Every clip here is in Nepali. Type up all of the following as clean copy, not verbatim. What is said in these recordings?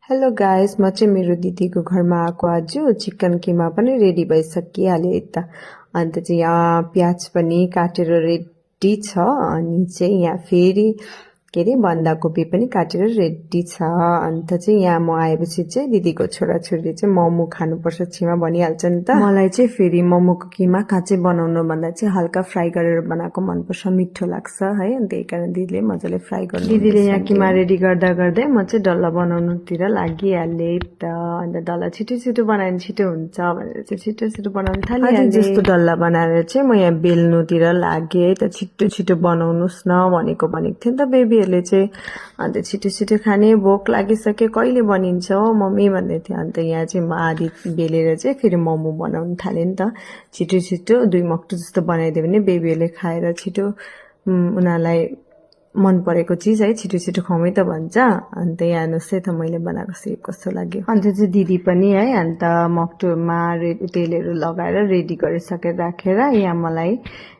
हेलो गाइस, म चाहिँ मेरो दिदीको घरमा आएको आज चिकन किमा पनि रेडी भइसकिहाल्यो है त। अन्त चाहिँ यहाँ प्याज पनि काटेर रेडी छ, अनि चाहिँ यहाँ फेरि के अरे बन्दाकोपी पनि काटेर रेडी छ। अन्त चाहिँ यहाँ म आएपछि चाहिँ दिदीको छोराछोरीले चाहिँ मोमो खानुपर्छ छिमा भनिहाल्छ नि त। मलाई चाहिँ फेरि मोमोको किमा काँचै बनाउनु भन्दा चाहिँ हल्का फ्राई गरेर बनाएको मनपर्छ, मिठो लाग्छ है। अनि त्यही कारण दिदीले मजाले फ्राई गर्नु। दिदीले यहाँ किमा रेडी गर्दा गर्दै म चाहिँ डल्ला बनाउनुतिर लागिहालेँ त। अन्त डल्ला छिटो छिटो बनायो भने छिटो हुन्छ भनेर चाहिँ छिटो छिटो बनाउनु थालिहालेँ। जस्तो डल्ला बनाएर चाहिँ म यहाँ बेल्नुतिर लागेँ है त। छिटो छिटो बनाउनुहोस् न भनेको थिएँ नि त बेबीहरूले चाहिँ। अन्त छिटो छिटो खाने, भोक लागिसक्यो, कहिले बनिन्छ हो मम्मी भन्दै थियो। अन्त यहाँ चाहिँ म आधी बेलेर चाहिँ फेरि मोमो बनाउनु थालेँ नि त। छिटो छिटो 2 मक्टु जस्तो बनाइदियो भने बेबीहरूले खाएर छिटो उनीहरूलाई मन परेको चिज है छिटो छिटो खुवाउँ त भन्छ। अन्त यहाँ हेर्नुहोस् है त मैले बनाएको सेप कस्तो लाग्यो। अन्त चाहिँ दिदी पनि है अन्त मक्टुमा तेलहरू लगाएर रेडी गरिसकेर राखेर यहाँ मलाई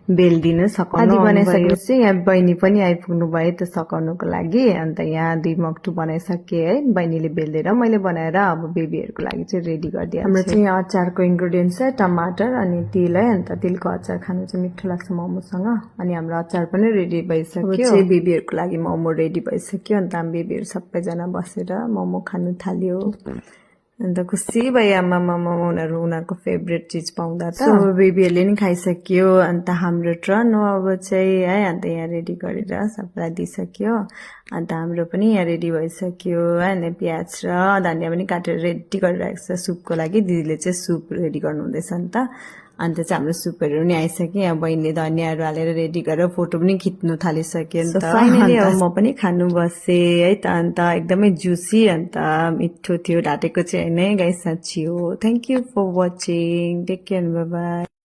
बेलिदिनु सकाउनु बनाइसकेपछि यहाँ बहिनी पनि आइपुग्नु भयो त सकाउनुको लागि। अन्त यहाँ 2 मक्टु बनाइसकेँ है, बहिनीले बेलिदिएर मैले बनाएर अब बेबीहरूको लागि चाहिँ रेडी गरिदिएँ। हाम्रो चाहिँ यहाँ अचारको इन्ग्रेडियन्ट्स है टमाटर अनि तिल है। अन्त तिलको अचार खानु चाहिँ मिठो लाग्छ मोमोसँग। अनि हाम्रो अचार पनि रेडी भइसक्यो, बेबीहरूको लागि मोमो रेडी भइसक्यो। अन्त हामी बेबीहरू सबैजना बसेर मोमो खानु थाल्यो। अन्त खुसी भयो आमामा उनीहरूको फेभरेट चिज पाउँदा त। बेबीहरूले नि खाइसक्यो। अन्त हाम्रो टर्न हो अब चाहिँ है। अन्त यहाँ रेडी गरेर सबैलाई दिइसक्यो। अन्त हाम्रो पनि यहाँ रेडी भइसक्यो है। अनि प्याज र धनियाँ पनि काटेर रेडी गरिरहेको छ सुपको लागि। दिदीले चाहिँ सुप रेडी गर्नु हुँदैछ नि त। अन्त चाहिँ हाम्रो सुपहरू पनि आइसक्यो। यहाँ बहिनीले धनियाँहरू हालेर रेडी गरेर फोटो पनि खिच्नु थालिसक्यो नि त। फाइनली अब म पनि खानु बसेँ है त। अन्त एकदमै जुसी अन्त मिठो थियो, ढाटेको चाहिँ होइन है गाइस, साँच्ची हो। Thank you for watching, take care, bye by.